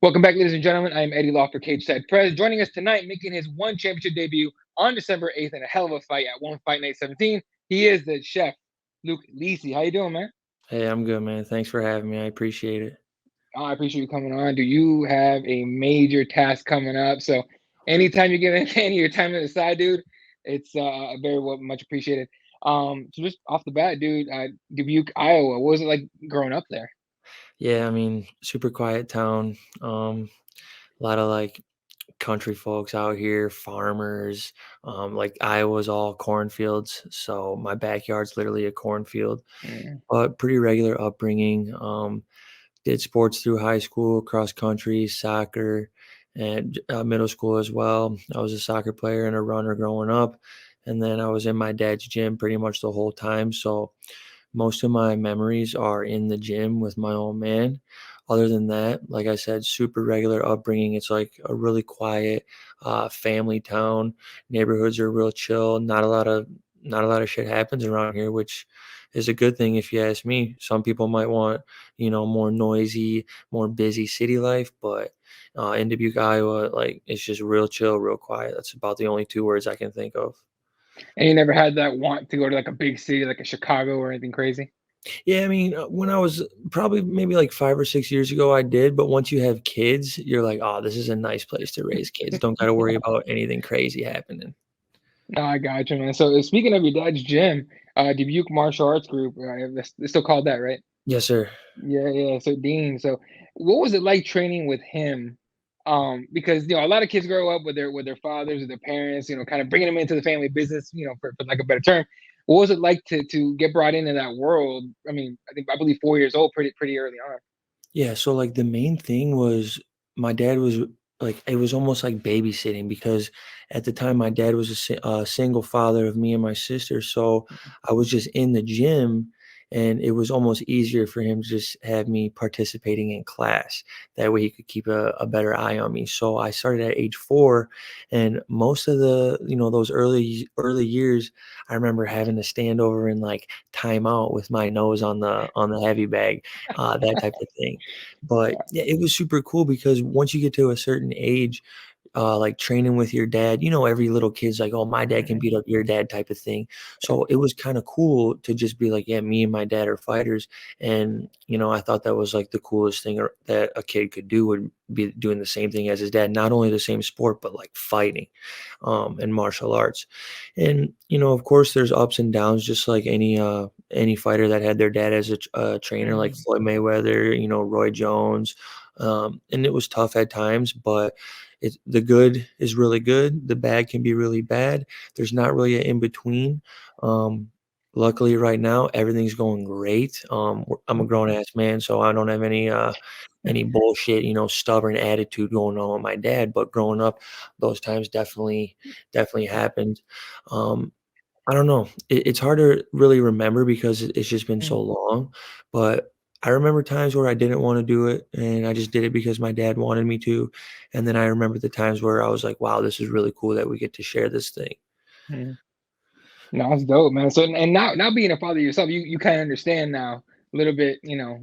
Welcome back, ladies and gentlemen. I am Eddie Lofter, Cage Side Prez. Joining us tonight, making his one championship debut on December 8th in a hell of a fight at One Fight Night 17. He is the chef, Luke Lisi. How you doing, man? Hey, I'm good, man. Thanks for having me. I appreciate it. Oh, I appreciate you coming on. Do you have a major task coming up? So anytime you give any of your time to the side, dude, it's very well much appreciated. So just off the bat, dude, Dubuque, Iowa. What was it like growing up there? Yeah, I mean, super quiet town. A lot of like country folks out here, farmers. Like Iowa's all cornfields, so my backyard's literally a cornfield. Mm, But pretty regular upbringing. Did sports through high school, cross country, soccer, and middle school as well. I was a soccer player and a runner growing up, and then I was in my dad's gym pretty much the whole time. So most of my memories are in the gym with my old man. Other than that, like I said, super regular upbringing. It's like a really quiet family town. Neighborhoods are real chill. Not a lot of shit happens around here, which is a good thing if you ask me. Some people might want, more noisy, more busy city life, but in Dubuque, Iowa, like it's just real chill, real quiet. That's about the only two words I can think of. And you never had that want to go to like a big city like a Chicago or anything crazy? Yeah, I mean, when I was probably maybe like 5 or 6 years ago, I did, but once you have kids, you're like, "Oh, this is a nice place to raise kids. Don't gotta worry about anything crazy happening." No, I got you, man. So speaking of your dad's gym, Dubuque Martial Arts Group, it's still called that, right? Yes, sir. Yeah, yeah. So Dean, so what was it like training with him? Because a lot of kids grow up with their fathers or their parents, kind of bringing them into the family business, for like a better term. What was it like to get brought into that world? I mean, I believe 4 years old, pretty early on. Yeah, so, like, the main thing was my dad was like, it was almost like babysitting because at the time, my dad was a single father of me and my sister, so I was just in the gym, and it was almost easier for him to just have me participating in class. That way, he could keep a better eye on me, so I started at age 4, and most of those early years, I remember having to stand over and, like, time out with my nose on the heavy bag, that type of thing. But yeah, it was super cool because once you get to a certain age, like training with your dad, every little kid's like, "Oh, my dad can Mhm, beat up your dad," type of thing. So it was kind of cool to just be like, "Yeah, me and my dad are fighters," and I thought that was like the coolest thing that a kid could do would be doing the same thing as his dad, not only the same sport but like fighting, and martial arts. And of course, there's ups and downs, just like any fighter that had their dad as a trainer, like mhm, Floyd Mayweather, Roy Jones. And it was tough at times, but the good is really good. The bad can be really bad. There's not really an in between. Um, Luckily, right now everything's going great. I'm a grown ass man, so I don't have any bullshit, stubborn attitude going on with my dad. But growing up, those times definitely happened. Um, I don't know. It's hard to really remember because it's just been so mhm, long, but I remember times where I didn't wanna do it, and I just did it because my dad wanted me to, and then I remember the times where I was like, "Wow, this is really cool that we get to share this thing." mhm. No, it's dope, man. So and now being a father yourself, you kind of understand now a little bit,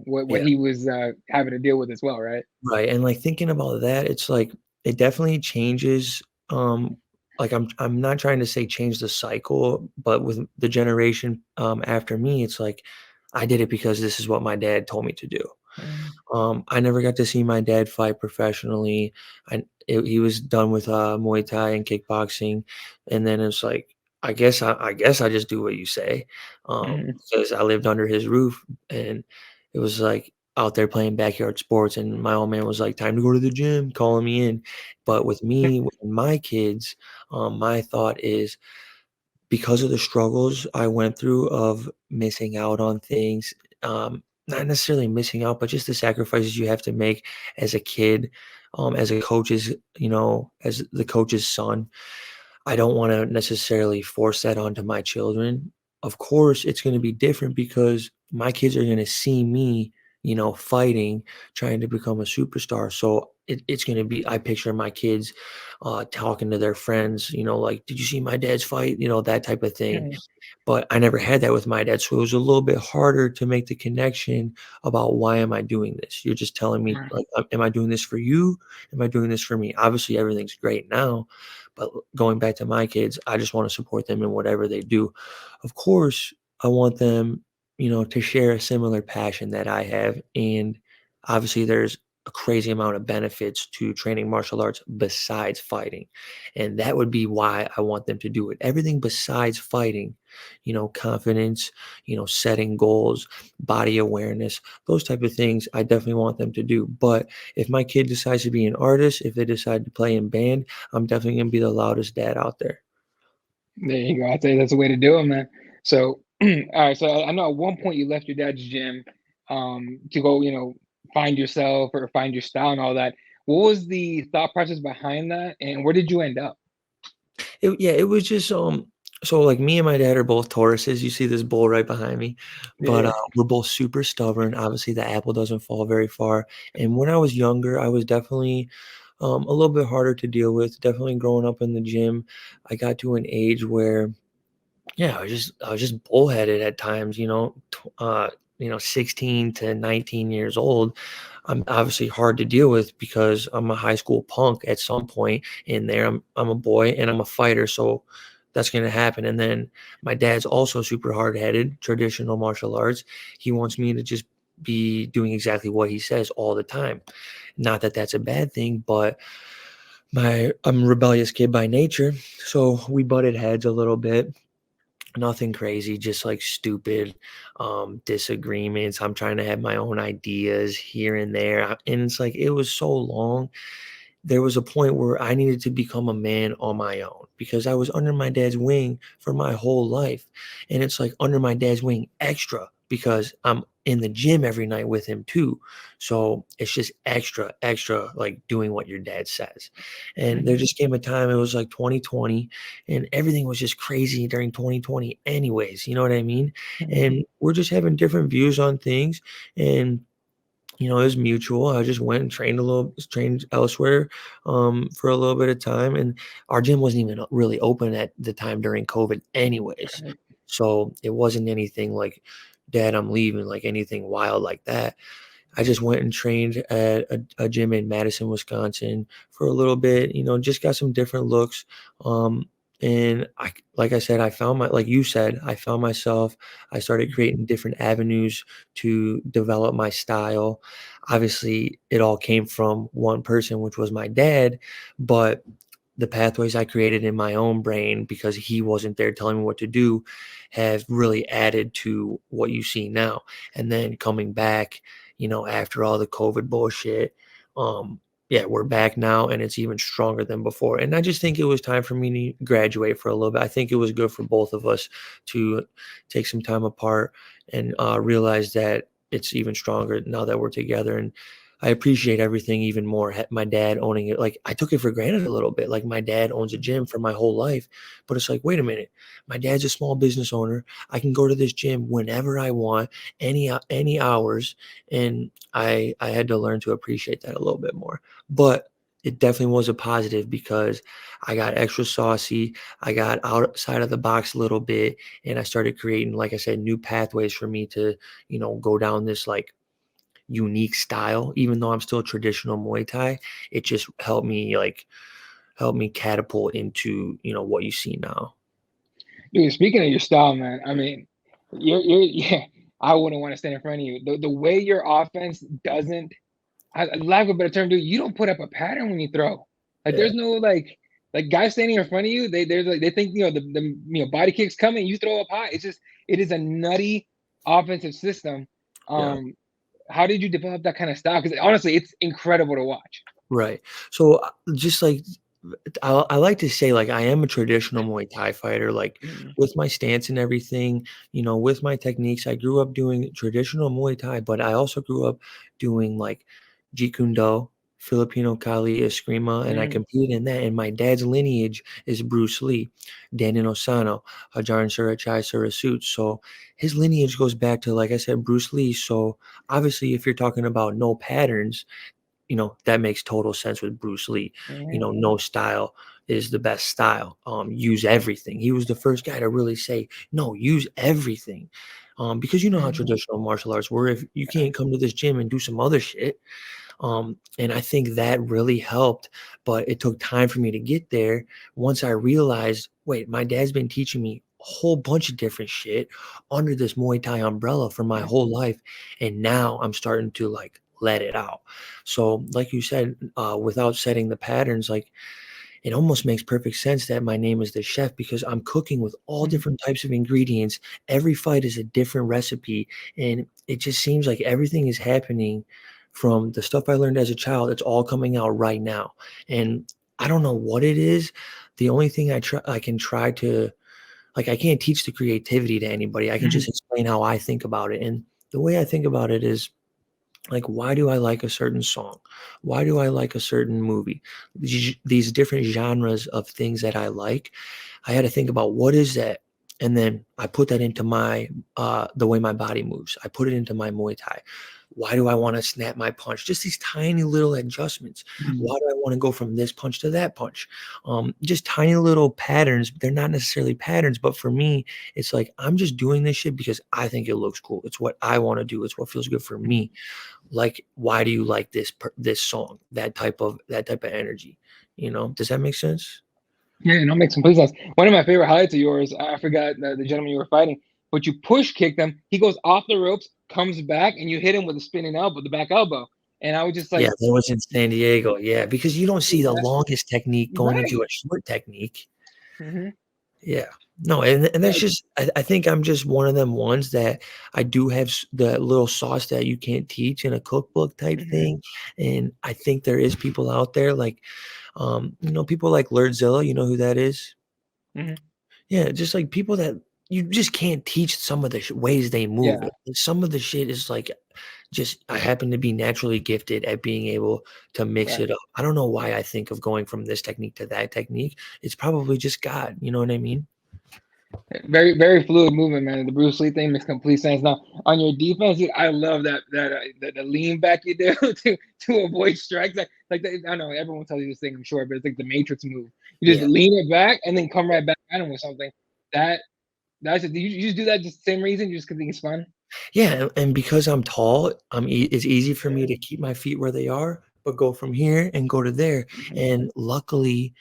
what Yeah. he was having to deal with as well, right? Right, and, like, thinking about that, it's like, it definitely changes, like, I'm not trying to say change the cycle, but with the generation, after me, it's like, I did it because this is what my dad told me to do. Mhm, I never got to see my dad fight professionally. He was done with, Muay Thai and kickboxing, and then it's like, I guess I just do what you say, mhm. because I lived under his roof, and it was, like, out there playing backyard sports, and my old man was like, "Time to go to the gym," calling me in. But with me, with my kids, my thought is because of the struggles I went through of missing out on things, not necessarily missing out, but just the sacrifices you have to make as a kid, as a coach's, as the coach's son. I don't want to necessarily force that onto my children. Of course, it's going to be different because my kids are going to see me fighting, trying to become a superstar. So it's going to be, I picture my kids talking to their friends, like, did you see my dad's fight? That type of thing. Mhm. But I never had that with my dad. So it was a little bit harder to make the connection about why am I doing this? You're just telling me, Right. like, am I doing this for you? Am I doing this for me? Obviously, everything's great now. But going back to my kids, I just want to support them in whatever they do. Of course, I want them, to share a similar passion that I have. And obviously, there's a crazy amount of benefits to training martial arts besides fighting. And that would be why I want them to do it. Everything besides fighting, confidence, setting goals, body awareness, those type of things I definitely want them to do. But if my kid decides to be an artist, if they decide to play in band, I'm definitely going to be the loudest dad out there. There you go. I'd say that's the way to do it, man. So, all right. So I know at one point you left your dad's gym, to go, find yourself or find your style and all that. What was the thought process behind that, and where did you end up? Yeah, it was just so like me and my dad are both Tauruses. You see this bull right behind me, but Yeah. we're both super stubborn. Obviously, the apple doesn't fall very far. And when I was younger, I was definitely a little bit harder to deal with. Definitely growing up in the gym, I got to an age where yeah, I was just bullheaded at times, 16 to 19 years old. I'm obviously hard to deal with because I'm a high school punk at some point in there. I'm a boy and I'm a fighter, so that's going to happen. And then my dad's also super hard-headed, traditional martial arts. He wants me to just be doing exactly what he says all the time. Not that that's a bad thing, but I'm a rebellious kid by nature, so we butted heads a little bit. Nothing crazy, just like stupid disagreements. I'm trying to have my own ideas here and there. And it's like it was so long. There was a point where I needed to become a man on my own because I was under my dad's wing for my whole life. And it's like under my dad's wing extra because I'm in the gym every night with him too. So it's just extra, extra like doing what your dad says. And there Mhm. just came a time, it was like 2020, and everything was just crazy during 2020, anyways. You know what I mean? Mhm. And we're just having different views on things. And it was mutual. I just went and trained elsewhere, for a little bit of time, and our gym wasn't even really open at the time during COVID anyways. Right. So it wasn't anything like, "Dad, I'm leaving," like anything wild like that. I just went and trained at a gym in Madison, Wisconsin for a little bit, just got some different looks. And like I said, like you said, I found myself, I started creating different avenues to develop my style. Obviously, it all came from one person, which was my dad, but the pathways I created in my own brain because he wasn't there telling me what to do have really added to what you see now. And then coming back, after all the COVID bullshit, um, yeah, we're back now and it's even stronger than before. And I just think it was time for me to graduate for a little bit. I think it was good for both of us to take some time apart and realize that it's even stronger now that we're together. And I appreciate everything even more. My dad owning it, like I took it for granted a little bit. Like my dad owns a gym for my whole life, but it's like, wait a minute, my dad's a small business owner. I can go to this gym whenever I want, any hours, and I had to learn to appreciate that a little bit more. But it definitely was a positive because I got extra saucy. I got outside of the box a little bit, and I started creating, like I said, new pathways for me to, go down this like unique style. Even though I'm still traditional Muay Thai, it just helped me catapult into, what you see now. Dude, speaking of your style, man, I mean, you're yeah. I wouldn't want to stand in front of you. The way your offense doesn't, lack of a better term, dude, you don't put up a pattern when you throw. Like Yeah. there's no like guys standing in front of you. They're like they think the body kicks coming. You throw up high. It's just it is a nutty offensive system. Yeah. Um, how did you develop that kind of style? Because honestly, it's incredible to watch. Right. So just like I like to say, like, I am a traditional Muay Thai fighter, like Mhm. with my stance and everything, with my techniques. I grew up doing traditional Muay Thai, but I also grew up doing like Jeet Kune Do, Filipino Kali Eskrima, and I Mm, competed in that. And my dad's lineage is Bruce Lee, Daniel Osano, Hajaran Surachai Surasut. So his lineage goes back to, like I said, Bruce Lee. So obviously, if you're talking about no patterns, that makes total sense with Bruce Lee. mhm, No style is the best style. Use everything. He was the first guy to really say, no, use everything. Because you know how mhm, traditional martial arts were. If you can't come to this gym and do some other shit, and I think that really helped, but it took time for me to get there. Once I realized, wait, my dad's been teaching me a whole bunch of different shit under this Muay Thai umbrella for my yeah, whole life. And now I'm starting to like let it out. So, like you said, without setting the patterns, like it almost makes perfect sense that my name is the chef because I'm cooking with all mhm, different types of ingredients. Every fight is a different recipe. And it just seems like everything is happening from the stuff I learned as a child. It's all coming out right now. And I don't know what it is. The only thing I can try to like, I can't teach the creativity to anybody. I can mhm, just explain how I think about it. And the way I think about it is like, why do I like a certain song? Why do I like a certain movie? These different genres of things that I like, I had to think about what is that, and then I put that into my the way my body moves. I put it into my Muay Thai. Why do I want to snap my punch? Just these tiny little adjustments. mhm, Why do I want to go from this punch to that punch? Just tiny little patterns. They're not necessarily patterns, but for me, it's like I'm just doing this shit because I think it looks cool. It's what I want to do. It's what feels good for mhm. me. Like, why do you like this song? That type of energy. Does that make sense? Yeah, and that makes complete sense. One of my favorite highlights of yours, I forgot the gentleman you were fighting, but you push kicked him. He goes off the ropes, comes back, and you hit him with a spinning elbow, the back elbow. And I was just Yeah, like, that was in San Diego. Yeah, because you don't see dude, the that's longest technique going into right. a short technique. Hmm. Yeah. No, and that's Yeah. just I think I'm just one of them ones that I do have the little sauce that you can't teach in a cookbook type Hmm. thing. And I think there is people out there like people like Lurdzilla, you know who that is? Hmm. Yeah, just like people that you just can't teach some of the ways they move. Yeah. And some of the shit is like just I happen to be naturally gifted at being able to mix Right. it up. I don't know why I think of going from this technique to that technique. It's probably just God, you know what I mean? Very, very fluid movement, man. The Bruce Lee thing makes complete sense. Now, on your defense, dude, I love the lean back you do to avoid strikes. Like I don't know, everyone tells you this thing, I'm sure, but it's like the Matrix move. You just Yeah. lean it back and then come right back at him with something. That that's it. You just do that just the same reason, you just because it's fun. Yeah, and because I'm tall, it's easy for me Yeah. to keep my feet where they are, but go from here and go to there. Mhm. And luckily,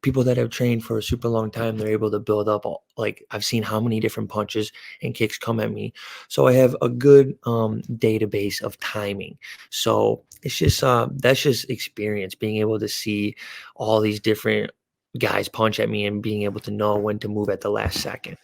people that have trained for a super long time, they're able to build up like I've seen how many different punches and kicks come at me. So I have a good database of timing. So it's just that's just experience being able to see all these different guys punch at me and being able to know when to move at the last second.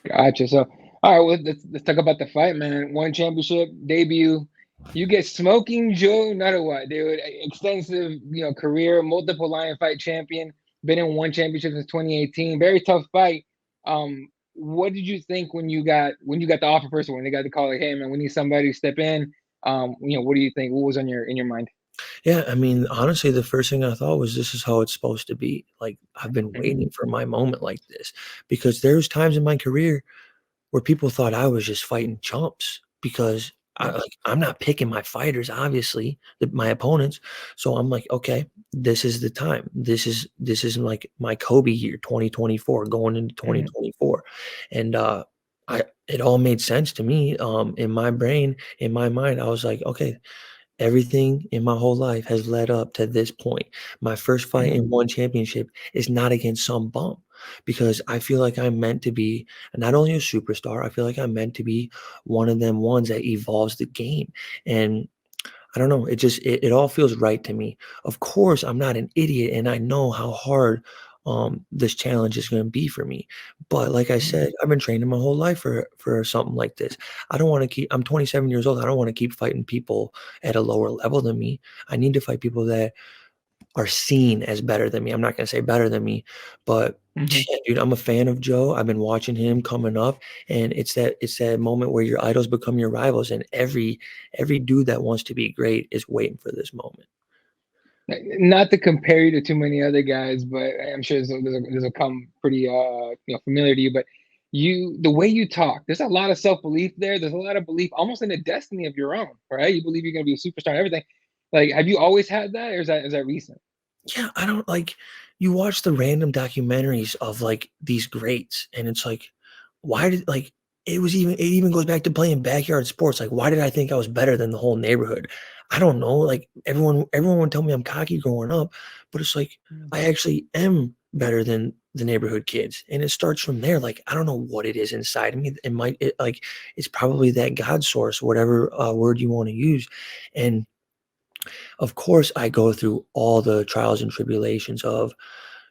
Gotcha. So, all right, well, let's talk about the fight, man. One championship debut. You get smoking Jo Nattawut, dude. Extensive, career, multiple lion fight champion. Been in one championship since 2018. Very tough fight. What did you think when you got the offer first, when they got the call like, hey man, we need somebody to step in? What do you think? What was on your in your mind? Yeah, I mean, honestly, the first thing I thought was this is how it's supposed to be. Like I've been Hmm. waiting for my moment like this because there's times in my career where people thought I was just fighting chumps because Yeah. I'm not picking my fighters, obviously, my opponents. So I'm like, okay, this is the time. This is like my Kobe year, 2024, going into Hmm. 2024, and I it all made sense to me. In my brain, in my mind, I was like, okay, everything in my whole life has led up to this point. My first fight Hmm. in one championship is not against some bum because I feel like I'm meant to be not only a superstar, I feel like I'm meant to be one of them ones that evolves the game. And I don't know, it all feels right to me. Of course, I'm not an idiot and I know how hard this challenge is going to be for me. But like I Hmm. said, I've been training my whole life for something like this. I don't want to keep I'm 27 years old. I don't want to keep fighting people at a lower level than me. I need to fight people that are seen as better than me. I'm not gonna say better than me, but Hmm. yeah, dude, I'm a fan of Joe. I've been watching him coming up, and it's that moment where your idols become your rivals, and every dude that wants to be great is waiting for this moment. Not to compare you to too many other guys, but I'm sure this will come pretty familiar to you. But the way you talk, there's a lot of self belief there. There's a lot of belief, almost in the destiny of your own, right? You believe you're gonna be a superstar and everything. Like, have you always had that, or is that recent? Yeah, I don't like you watch the random documentaries of like these greats, and it's like, why did like it even goes back to playing backyard sports. Like, why did I think I was better than the whole neighborhood? I don't know. Like everyone would tell me I'm cocky growing up, but it's like I actually am better than the neighborhood kids. And it starts from there. Like, I don't know what it is inside of me. It's probably that God source, whatever word you want to use. And of course, I go through all the trials and tribulations of,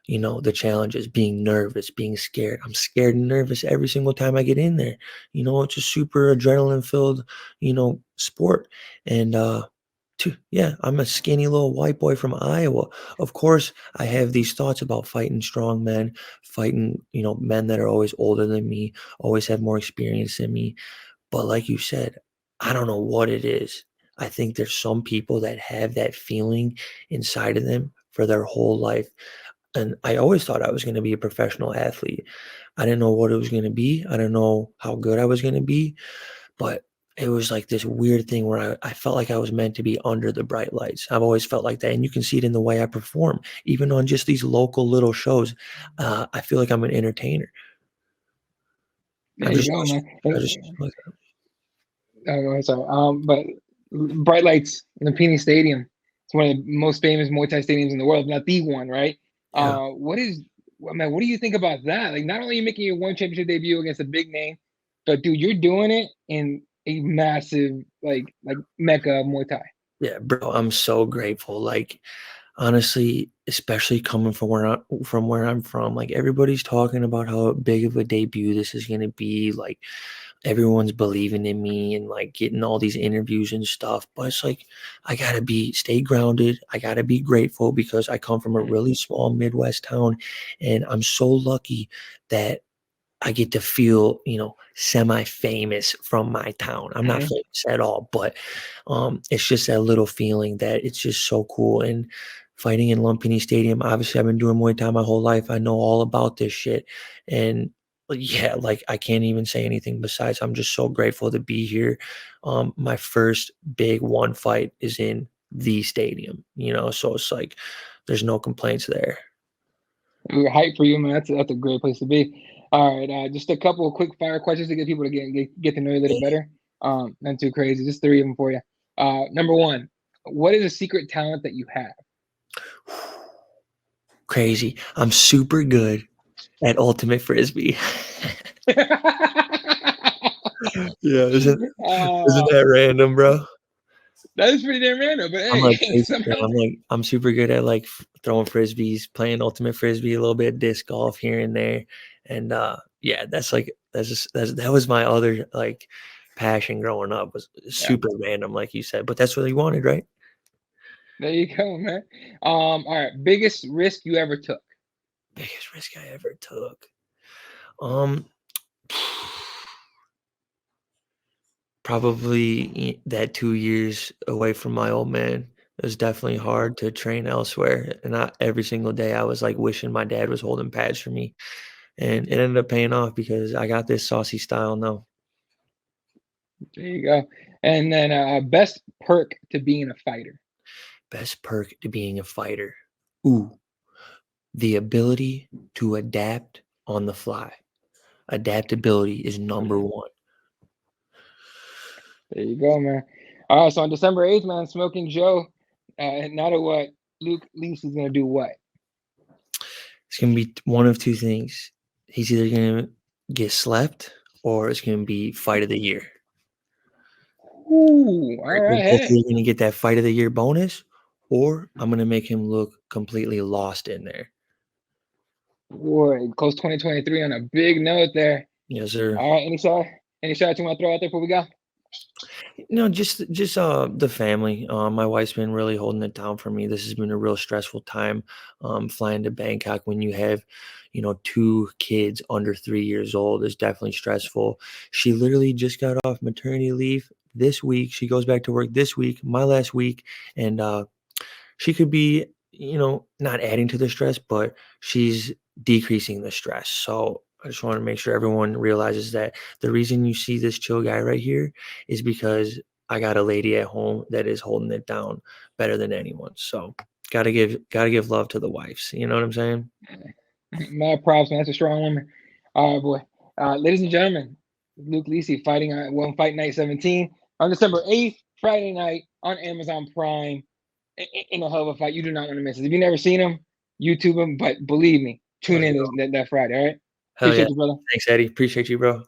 the challenges, being nervous, being scared. I'm scared and nervous every single time I get in there. It's a super adrenaline filled, sport. And yeah, I'm a skinny little white boy from Iowa. Of course, I have these thoughts about fighting strong men, fighting, men that are always older than me, always have more experience than me. But like you said, I don't know what it is. I think there's some people that have that feeling inside of them for their whole life. And I always thought I was going to be a professional athlete. I didn't know what it was going to be. I didn't know how good I was going to be. But it was like this weird thing where I felt like I was meant to be under the bright lights. I've always felt like that. And you can see it in the way I perform, even on just these local little shows. I feel like I'm an entertainer. There I'm you just, go, man. I just like, Oh, sorry. But Bright Lights, Lumpini Stadium. It's one of the most famous Muay Thai stadiums in the world, if not the one, right? yeah. What is, man? What do you think about that? Like, not only are you making your one championship debut against a big name, but dude, you're doing it in a massive, like mecca of Muay Thai. Yeah, bro, I'm so grateful. Like, honestly, especially coming from where I'm from, like everybody's talking about how big of a debut this is gonna be. Like everyone's believing in me and like getting all these interviews and stuff. But it's like I gotta stay grounded. I gotta be grateful because I come from a really small Midwest town, and I'm so lucky that I get to feel, semi-famous from my town. I'm not Mhm. famous at all, but it's just that little feeling that it's just so cool. And fighting in Lumpini Stadium, obviously, I've been doing Muay Thai my whole life. I know all about this shit, and yeah, like I can't even say anything besides I'm just so grateful to be here. My first big one fight is in the stadium, so it's like there's no complaints there. We're hyped for you, man. That's a great place to be. All right, just a couple of quick fire questions to get people to get to know you a little better. Not too crazy. Just three of them for you. Number one, what is a secret talent that you have? Crazy. I'm super good at ultimate frisbee. Yeah, isn't uh, that random, bro? that is pretty damn random, but I'm hey, like basic, bro. somehow, I'm super good at like throwing frisbees, playing ultimate frisbee, a little bit of disc golf here and there, and yeah, that was my other like passion growing up was yeah, super random, like you said, but that's what you wanted, right? there you go, man. All right, biggest risk you ever took? Biggest risk I ever took. Um, Probably that 2 years away from my old man. It was definitely hard to train elsewhere, and not every single day I was, like, wishing my dad was holding pads for me, and it ended up paying off because I got this saucy style now. There you go. And then best perk to being a fighter. Best perk to being a fighter. Ooh, the ability to adapt on the fly. Adaptability is number 1. There you go, man. All right, so on December 8th, man, Smoking Joe, no matter what, Luke Leafs is gonna do what? It's gonna be one of 2 things. He's either gonna get slept or it's gonna be fight of the year. Ooh, all We're right, both hey. either gonna get that fight of the year bonus, or I'm gonna make him look completely lost in there. Boy, close 2023 on a big note there. Yes, sir. All right, any shots you want to throw out there before we go? No, just the family. My wife's been really holding it down for me. This has been a real stressful time. Flying to Bangkok when you have, two kids under 3 years old is definitely stressful. She literally just got off maternity leave this week. She goes back to work this week, my last week, and she could be, not adding to the stress, but she's decreasing the stress. So I just want to make sure everyone realizes that the reason you see this chill guy right here is because I got a lady at home that is holding it down better than anyone. So gotta give love to the wives. You know what I'm saying? Mad props, man. That's a strong woman. All right, boy. Ladies and gentlemen, Luke Lessei fighting on One Fight Night 17 on December 8th, Friday night on Amazon Prime. In a hell of a fight. You do not want to miss it. If you've never seen him, YouTube him. But believe me, tune Let's in go. that Friday. All right. Hell yeah. Appreciate you, brother. Thanks, Eddie. Appreciate you, bro.